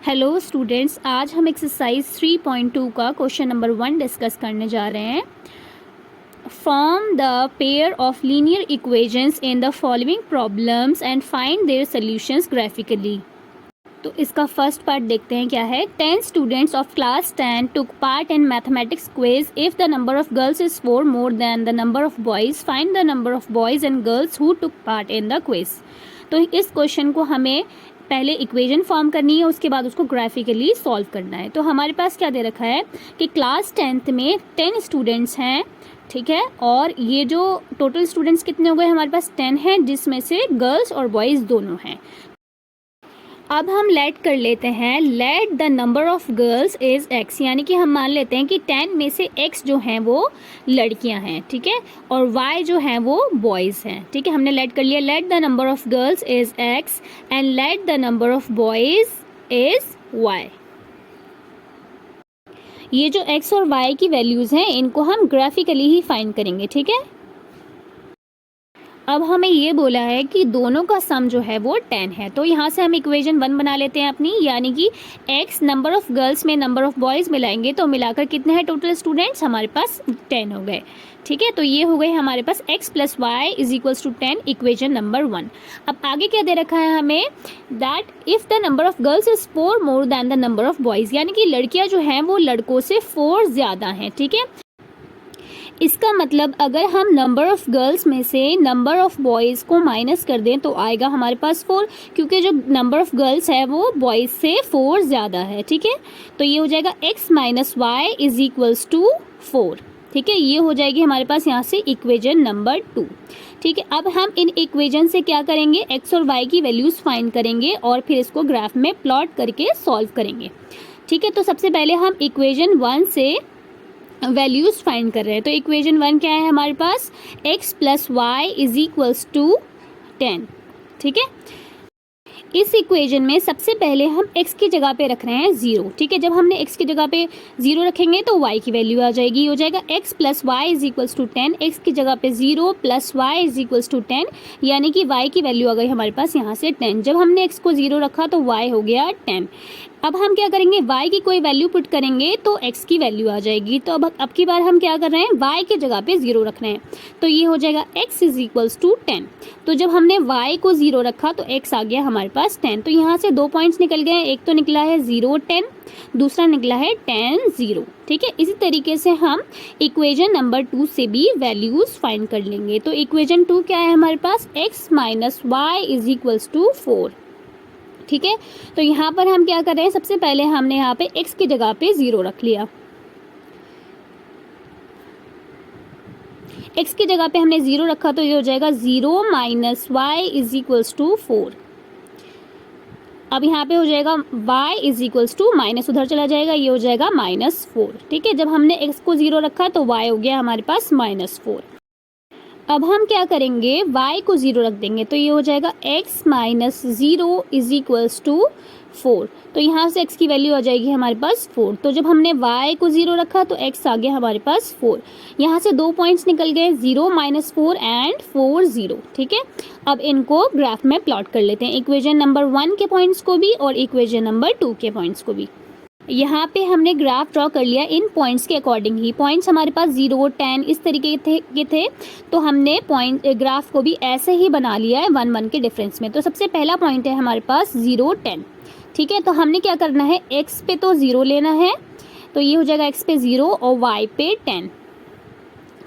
Hello students, आज हम exercise 3.2 का क्वेश्चन नंबर 1 डिस्कस करने जा रहे हैं। Form the pair of linear equations in the following problems and find their solutions graphically. तो इसका फर्स्ट पार्ट देखते हैं क्या है। 10 students of class 10 took part in mathematics quiz. If the number of girls is 4 more than the number of boys, find the number of boys and girls who took part in the quiz. तो इस question को हमें पहले equation form करनी है, उसके बाद उसको ग्राफिकली सॉल्व करना है। तो हमारे पास क्या दे रखा है कि क्लास 10th में 10 स्टूडेंट्स हैं, ठीक है, और ये जो टोटल स्टूडेंट्स कितने हो गए हमारे पास 10 हैं, जिसमें से गर्ल्स और बॉयज़ दोनों हैं। अब हम लेट कर लेते हैं, let the number of girls is x, यानी कि हम मान लेते हैं कि 10 में से x जो हैं वो लड़कियां हैं, ठीक है, और y जो हैं वो बॉयज़ हैं, ठीक है। हमने लेट कर लिया, let the number of girls is x and let the number of boys is y। ये जो x और y की वैल्यूज़ हैं इनको हम ग्राफिकली ही फाइंड करेंगे, ठीक है। अब हमें ये बोला है कि दोनों का सम जो है वो 10 है, तो यहाँ से हम इक्वेशन 1 बना लेते हैं अपनी, यानी कि x नंबर ऑफ गर्ल्स में नंबर ऑफ बॉयज़ मिलाएंगे तो मिलाकर कितने हैं टोटल स्टूडेंट्स, हमारे पास 10 हो गए, ठीक है। तो ये हो गए हमारे पास x plus y is equals to 10, equation number 1। अब आगे क्या दे रखा है हमें, that if the number of girls is 4 more than the number of boys, यानी कि लड़कियाँ जो हैं वो लड़कों से 4 ज़्यादा हैं, ठीक है। इसका मतलब अगर हम नंबर ऑफ़ गर्ल्स में से नंबर ऑफ़ बॉयज़ को माइनस कर दें तो आएगा हमारे पास 4, क्योंकि जो नंबर ऑफ़ गर्ल्स है वो बॉयज़ से 4 ज़्यादा है, ठीक है। तो ये हो जाएगा x minus y is equals to 4, ठीक है। ये हो जाएगी हमारे पास यहाँ से इक्वेशन नंबर 2, ठीक है। अब हम इन इक्वेशन से क्या करेंगे, x और y की वैल्यूज़ फाइंड करेंगे और फिर इसको ग्राफ में प्लॉट करके सॉल्व करेंगे, ठीक है। तो सबसे पहले हम इक्वेशन 1 से वैल्यूज़ फाइंड कर रहे हैं। तो इक्वेशन 1 क्या है हमारे पास, x plus y is equals to 10, ठीक है। इस इक्वेशन में सबसे पहले हम x की जगह पे रख रहे हैं 0, ठीक है। जब हमने x की जगह पे 0 रखेंगे तो y की वैल्यू आ जाएगी, हो जाएगा x plus y is equals to 10, x की जगह पे 0 plus y is equals to 10, यानी कि y की वैल्यू आ गई हमारे पास यहाँ से 10। जब हमने x को 0 रखा तो y हो गया 10। अब हम क्या करेंगे, y की कोई वैल्यू पुट करेंगे तो x की वैल्यू आ जाएगी। तो अब की बार हम क्या कर रहे हैं, y की जगह पे 0 रख रहे हैं, तो ये हो जाएगा x इज इक्वल्स टू 10। तो जब हमने y को 0 रखा तो x आ गया हमारे पास 10। तो यहाँ से 2 पॉइंट्स निकल गए, एक तो निकला है 0 10, दूसरा निकला है 10 0, ठीक है। इसी तरीके से हम इक्वेशन नंबर 2 से भी वैल्यूज़ फाइंड कर लेंगे। तो इक्वेशन 2 क्या है हमारे पास, x minus y is equals to 4, ठीक है। तो यहाँ पर हम क्या कर रहे हैं, सबसे पहले हमने यहाँ पे x की जगह पे 0 रख लिया, x की जगह पे हमने 0 रखा तो ये हो जाएगा 0 minus y is equals to 4। अब यहाँ पे हो जाएगा y is equals to, minus उधर चला जाएगा, ये हो जाएगा -4, ठीक है। जब हमने x को 0 रखा तो y हो गया हमारे पास -4। अब हम क्या करेंगे, y को 0 रख देंगे तो ये हो जाएगा x minus 0 is equals to 4। तो यहाँ से x की वैल्यू आ जाएगी हमारे पास 4। तो जब हमने y को 0 रखा तो x आ गया हमारे पास 4। यहाँ से 2 पॉइंट्स निकल गए, 0 माइनस 4 एंड 4 0, ठीक है। अब इनको ग्राफ में प्लॉट कर लेते हैं, इक्वेशन नंबर 1 के पॉइंट्स को भी और इक्वेशन नंबर 2 के पॉइंट्स को भी। यहाँ पे हमने ग्राफ ड्रॉ कर लिया इन पॉइंट्स के अकॉर्डिंग ही। पॉइंट्स हमारे पास 0 10 इस तरीके के थे, तो हमने ग्राफ को भी ऐसे ही बना लिया है 1 1 के डिफरेंस में। तो सबसे पहला पॉइंट है हमारे पास 0 10, ठीक है। तो हमने क्या करना है, x पे तो 0 लेना है, तो ये हो जाएगा x पे 0 और y पे 10।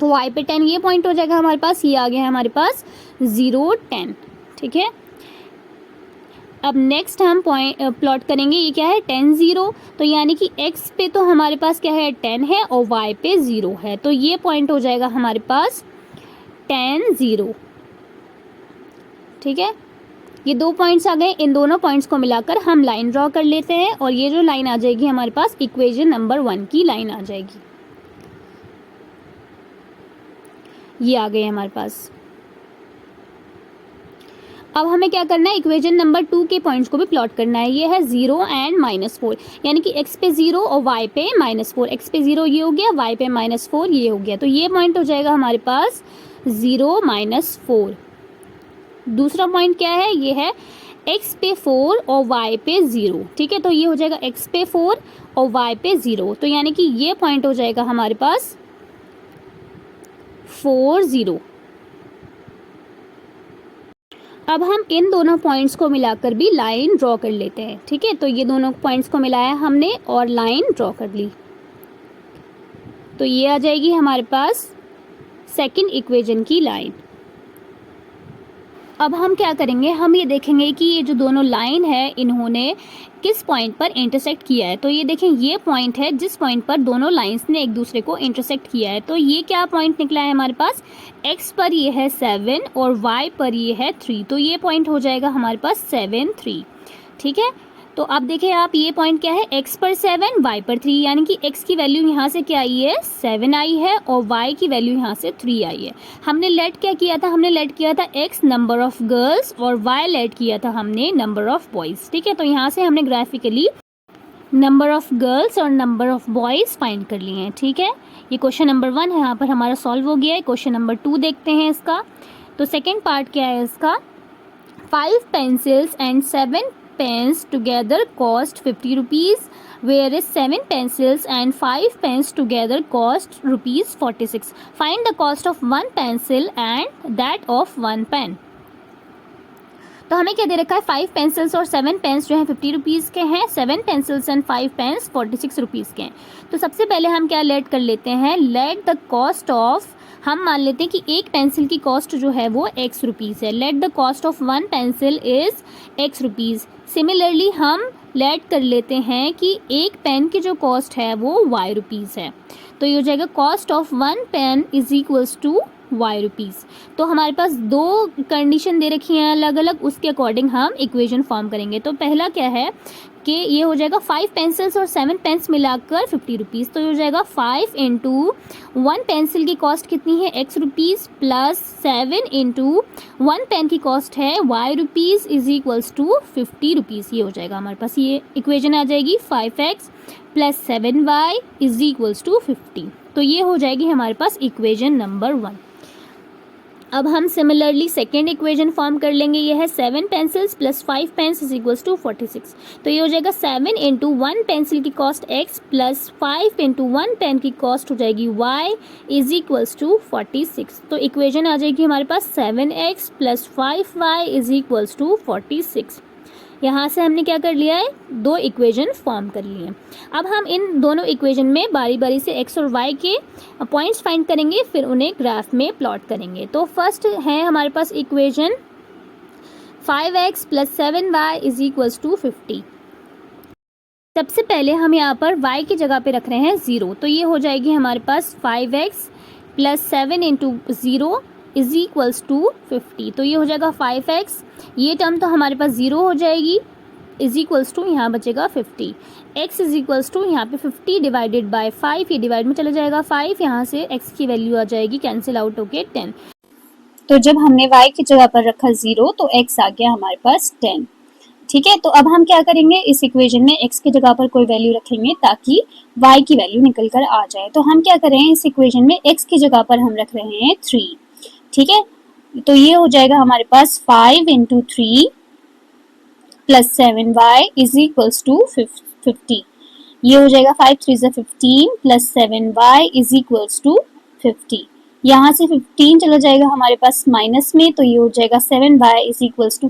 तो y पे 10 ये पॉइंट हो जाएगा हमारे पास, ये आ गया है हमारे पास 0 10, ठीक है। अब नेक्स्ट हम पॉइंट प्लॉट करेंगे, ये क्या है 10 0, तो यानी कि x पे तो हमारे पास क्या है 10 है और y पे 0 है, तो ये पॉइंट हो जाएगा हमारे पास 10 0, ठीक है। ये 2 पॉइंट्स आ गए, इन दोनों पॉइंट्स को मिलाकर हम लाइन ड्रॉ कर लेते हैं और ये जो लाइन आ जाएगी हमारे पास इक्वेशन नंबर 1 की लाइन आ जाएगी, ये आ गई हमारे पास। अब हमें क्या करना है, इक्वेशन नंबर 2 के पॉइंट्स को भी प्लॉट करना है। ये है 0 एंड -4, यानी कि x पे 0 और y पे -4। x पे 0 ये हो गया, y पे -4 ये हो गया, तो ये पॉइंट हो जाएगा हमारे पास 0 -4। दूसरा पॉइंट क्या है, ये है x पे 4 और y पे 0, ठीक है। तो ये हो जाएगा x पे 4 और y पे 0, तो यानी कि ये पॉइंट हो जाएगा हमारे पास 4 0। अब हम इन दोनों पॉइंट्स को मिलाकर भी लाइन ड्रॉ कर लेते हैं, ठीक है। तो ये दोनों पॉइंट्स को मिलाया हमने और लाइन ड्रॉ कर ली, तो ये आ जाएगी हमारे पास सेकंड इक्वेशन की लाइन। अब हम क्या करेंगे, हम ये देखेंगे कि ये जो दोनों लाइन है इन्होंने किस पॉइंट पर इंटरसेक्ट किया है। तो ये देखें, ये पॉइंट है जिस पॉइंट पर दोनों लाइंस ने एक दूसरे को इंटरसेक्ट किया है। तो ये क्या पॉइंट निकला है हमारे पास, x पर ये है 7 और y पर ये है 3, तो ये पॉइंट हो जाएगा हमारे पास 7 3, ठीक है। तो अब देखें आप, ये पॉइंट क्या है, x पर 7 y पर 3, यानी कि x की वैल्यू यहाँ से क्या आई है 7 आई है और y की वैल्यू यहाँ से 3 आई है। हमने लेट क्या किया था, हमने लेट किया था x नंबर ऑफ गर्ल्स और y लेट किया था हमने नंबर ऑफ बॉयज़, ठीक है। तो यहाँ से हमने ग्राफिकली नंबर ऑफ गर्ल्स और नंबर ऑफ बॉयज़ फाइंड कर लिए हैं, ठीक है। ये क्वेश्चन नंबर 1 है, यहाँ पर हमारा सॉल्व हो गया है। क्वेश्चन नंबर 2 देखते हैं इसका। तो सेकेंड पार्ट क्या है इसका, 5 pencils and 7 pens together cost 50 rupees, whereas 7 pencils and 5 pens together cost rupees 46. Find the cost of 1 pencil and that of 1 pen. तो हमें क्या दे रखा है, 5 पेंसिल्स और 7 पेन्स जो हैं 50 रुपीज़ के हैं, 7 पेंसिल्स एंड 5 पेन्स 46 रुपीज़ के हैं। तो सबसे पहले हम क्या लेट कर लेते हैं, लेट द कॉस्ट ऑफ, हम मान लेते हैं कि एक पेंसिल की कॉस्ट जो है वो x रुपीज़ है। Let the cost of 1 pencil is x rupees. Similarly हम लेट कर लेते हैं कि एक पेन की जो कॉस्ट है वो y रुपीज़ है। तो ये हो जाएगा cost of 1 pen is equals to y rupees. तो हमारे पास दो कंडीशन दे रखी हैं अलग अलग, उसके अकॉर्डिंग हम इक्वेशन फॉर्म करेंगे। तो पहला क्या है कि ये हो जाएगा 5 पेंसिल्स और 7 पेन्स मिलाकर 50 रुपीज़। तो ये हो जाएगा 5 इंटू 1 पेंसिल की कॉस्ट कितनी है x rupees plus 7 into 1 pen की कॉस्ट है y rupees is equals to 50 rupees. ये हो जाएगा हमारे पास, ये इक्वेशन आ जाएगी 5x plus 7y is equals to 50। तो ये हो जाएगी हमारे पास इक्वेशन नंबर 1। अब हम सिमिलरली सेकेंड इक्वेशन फॉर्म कर लेंगे, ये है 7 pencils plus 5 pens is equals to 46। तो ये हो जाएगा 7 इंटू 1 पेंसिल की cost x plus 5 into 1 pen की कॉस्ट हो जाएगी y इज इक्वल्स टू 46। तो इक्वेशन आ जाएगी हमारे पास 7x plus 5y is equals to 46। यहाँ से हमने क्या कर लिया है, दो इक्वेशन फॉर्म कर लिए हैं। अब हम इन दोनों इक्वेशन में बारी बारी से x और y के पॉइंट्स फाइंड करेंगे, फिर उन्हें ग्राफ में प्लॉट करेंगे। तो फर्स्ट है हमारे पास equation 5x plus 7y is equals to 50। सबसे पहले हम यहाँ पर y की जगह पे रख रहे हैं 0, तो ये हो जाएगी हमारे पास 5x plus 7 into 0 is equals to 50। तो ये हो जाएगा 5x, ये टर्म तो हमारे पास 0 हो जाएगी, इज इक्वल्स टू यहाँ बचेगा 50। x इज इक्वल्स टू यहाँ पे 50 डिवाइडेड बाय 5, ये डिवाइड में चला जाएगा 5, यहाँ से x की वैल्यू आ जाएगी कैंसिल आउट होके 10। तो जब हमने y की जगह पर रखा 0 तो x आ गया हमारे पास 10, ठीक है। तो अब हम क्या करेंगे, इस इक्वेशन में x की जगह पर कोई वैल्यू रखेंगे ताकि y की वैल्यू निकल कर आ जाए। तो हम क्या करें, इस इक्वेशन में x की जगह पर हम रख रहे हैं 3, ठीक है। तो ये हो जाएगा हमारे पास 5 into 3 plus 7y is equals to 50। ये हो जाएगा 5 3 ज़ा 15 plus 7y is equals to 50। यहाँ से 15 चला जाएगा हमारे पास माइनस में, तो ये हो जाएगा 7y is equals to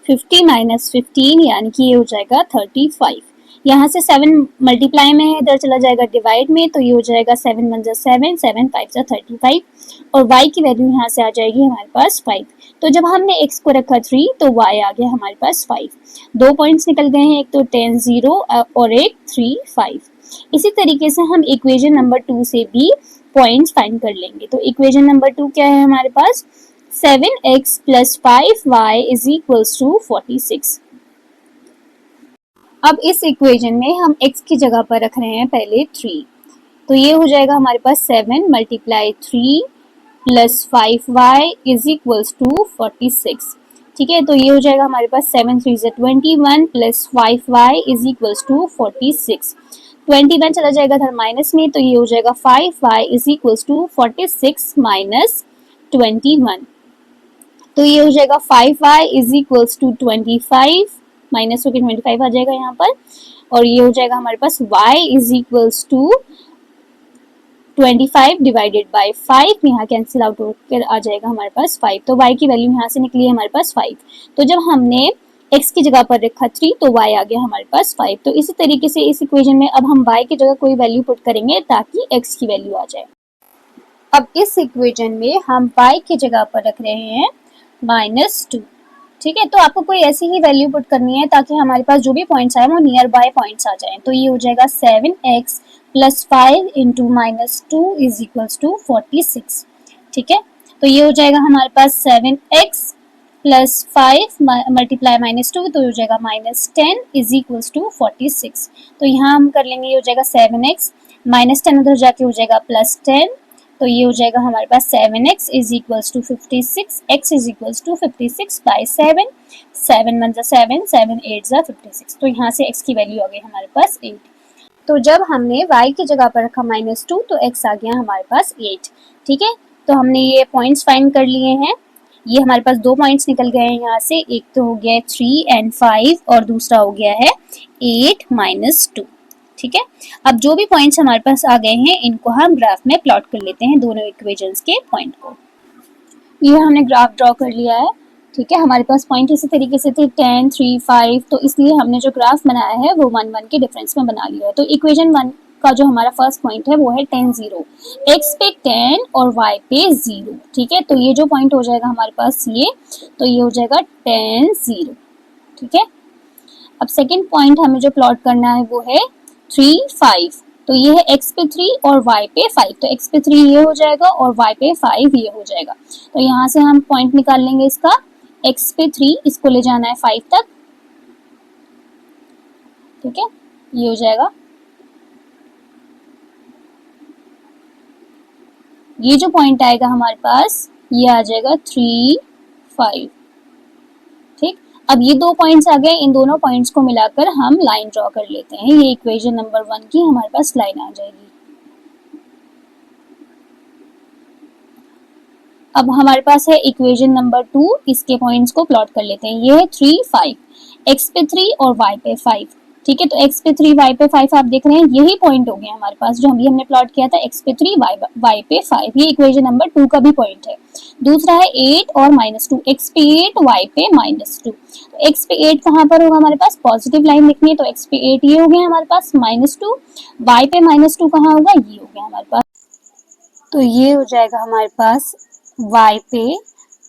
50 minus 15, यानी कि ये हो जाएगा 35। यहाँ से 7 मल्टीप्लाई में है, इधर चला जाएगा डिवाइड में, तो ये हो जाएगा 7 1 ज़ा 7 7 5 ज़ा 35 और y की वैल्यू यहाँ से आ जाएगी हमारे पास 5। तो जब हमने x को रखा 3 तो y आ गया हमारे पास 5। दो पॉइंट्स निकल गए हैं, एक तो 10 0 और एक 3 5। इसी तरीके से हम इक्वेशन नंबर 2 से भी पॉइंट्स फाइंड कर लेंगे। तो इक्वेशन नंबर 2 क्या है हमारे पास, 7x plus 5y is equals to 46। अब इस इक्वेशन में हम x की जगह पर रख रहे हैं पहले 3, तो ये हो जाएगा हमारे पास 7 multiply 3 plus 5y is equals to 46, ठीक है। तो ये हो जाएगा हमारे पास 7 3 ज़ा 21 plus 5y is equals to 46। 21 चला जाएगा इधर माइनस में, तो ये हो जाएगा 5y is equals to 46 minus 21। तो ये हो जाएगा 5y is equals to 25, minus होकर 25 आ जाएगा यहाँ पर, और ये हो जाएगा हमारे पास y is equals to 25 divided by 5, यहाँ कैंसिल आउट होकर आ जाएगा हमारे पास 5, तो y की वैल्यू यहाँ से निकली है हमारे पास 5। तो जब हमने x की जगह पर रखा 3 तो y आ गया हमारे पास 5। तो इसी तरीके से इस इक्वेशन में अब हम y की जगह कोई वैल्यू पुट करेंगे ताकि x की वैल्यू आ जाए। अब इस इक्वेशन में हम y की जगह पर रख रहे हैं -2, ठीक है। तो आपको कोई ऐसी ही वैल्यू पुट करनी है ताकि हमारे पास जो भी पॉइंट्स आए वो नियर बाय पॉइंट्स आ जाएं। तो ये हो जाएगा 7x plus 5 into -2 is equals to 46, ठीक है। तो ये हो जाएगा हमारे पास 7x प्लस 5 मल्टीप्लाई -2 तो हो जाएगा -10 इज इक्वल्स टू 46। तो यहाँ हम कर लेंगे, ये हो जाएगा 7x -10 उधर जाके हो जाएगा +10, तो ये हो जाएगा हमारे पास 7x is equals to 56, x is equals to 56 by 7, 7 1 जा 7, 7 8 जा 56। तो यहाँ से x की वैल्यू आ गई हमारे पास 8। तो जब हमने y की जगह पर रखा -2 तो x आ गया हमारे पास 8, ठीक है। तो हमने ये पॉइंट्स फाइंड कर लिए हैं। ये हमारे पास 2 पॉइंट्स निकल गए हैं यहाँ से, एक तो हो गया है 3 and 5 और दूसरा हो गया है 8 - 2, ठीक है। अब जो भी पॉइंट्स हमारे पास आ गए हैं इनको हम ग्राफ में प्लॉट कर लेते हैं, दोनों इक्वेशंस के पॉइंट को। ये हमने ग्राफ ड्रॉ कर लिया है, ठीक है। हमारे पास पॉइंट इसी तरीके से थे 10 3 5, तो इसलिए हमने जो ग्राफ बनाया है वो 1 1 के डिफरेंस में बना लिया है। तो इक्वेशन 1 का जो हमारा फर्स्ट पॉइंट है वो है 10 0, x पे 10 और y पे 0, ठीक है। तो ये जो पॉइंट हो जाएगा हमारे पास ये, तो ये हो जाएगा 10 0, ठीक है। अब सेकेंड पॉइंट हमें जो प्लॉट करना है वो है 3 5, तो ये है x पे 3 और y पे 5, तो x पे 3 ये हो जाएगा और y पे 5 ये हो जाएगा। तो यहाँ से हम पॉइंट निकाल लेंगे इसका, x पे 3 इसको ले जाना है 5 तक, ठीक है। ये हो जाएगा, ये जो पॉइंट आएगा हमारे पास ये आ जाएगा 3 5, ठीक। अब ये 2 पॉइंट्स आ गए, इन दोनों पॉइंट्स को मिलाकर हम लाइन ड्रॉ कर लेते हैं। ये इक्वेशन नंबर 1 की हमारे पास लाइन आ जाएगी। अब हमारे पास है इक्वेशन नंबर 2, इसके पॉइंट्स को प्लॉट कर लेते हैं। ये है 3 5, x पे 3 और y पे 5, ठीक है। तो x पे 3 y पे 5 आप देख रहे हैं यही पॉइंट हो गया हमारे पास जो अभी हमने प्लॉट किया था, x पे 3 y पे 5, ये इक्वेशन नंबर 2 का भी पॉइंट है। दूसरा है 8 और -2, x पे 8 y पे -2, तो x पे 8 कहाँ पर होगा हमारे पास, पॉजिटिव लाइन लिखनी है, तो x पे 8 ये हो गया हमारे पास -2, y पे -2 कहाँ होगा, ये हो गया हमारे पास। तो ये हो जाएगा हमारे पास y पे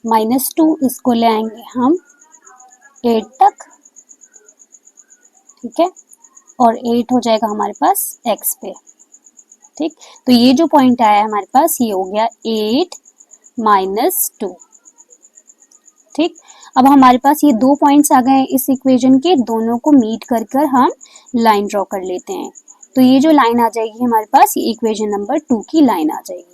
-2, इसको ले आएंगे हम 8 तक, ठीक है, और 8 हो जाएगा हमारे पास x पे, ठीक। तो ये जो पॉइंट आया है हमारे पास ये हो गया 8 -2, ठीक। अब हमारे पास ये 2 पॉइंट्स आ गए हैं इस इक्वेशन के, दोनों को मीट कर कर हम लाइन ड्रॉ कर लेते हैं। तो ये जो लाइन आ जाएगी हमारे पास ये इक्वेशन नंबर 2 की लाइन आ जाएगी।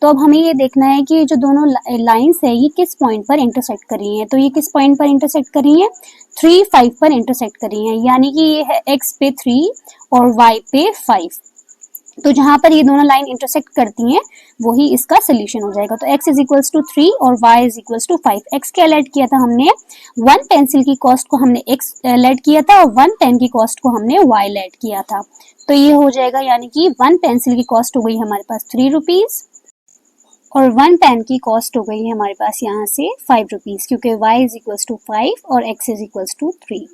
तो अब हमें ये देखना है कि ये जो दोनों लाइंस है ये किस पॉइंट पर इंटरसेक्ट कर रही हैं। तो ये किस पॉइंट पर इंटरसेक्ट कर रही हैं, 3 5 पर इंटरसेक्ट कर रही हैं, यानी कि ये है x पे 3 और y पे 5। तो जहां पर ये दोनों लाइन इंटरसेक्ट करती हैं वही इसका सोल्यूशन हो जाएगा। तो x इज इक्वल्स टू 3 और y is equals to 5। x क्या ऐड किया था हमने, 1 पेंसिल की कॉस्ट को हमने x ऐड किया था और 1 पेन की कॉस्ट को हमने y ऐड किया था। तो ये हो जाएगा, यानी कि 1 पेंसिल की कॉस्ट हो गई हमारे पास 3 रुपीज और 1 पेन की कॉस्ट हो गई है हमारे पास यहाँ से 5 रुपीज, क्योंकि y इज इक्वल्स टू 5 और x is equals to 3।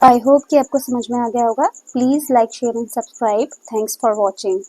I hope कि आपको समझ में आ गया होगा। Please like share and subscribe. Thanks for watching.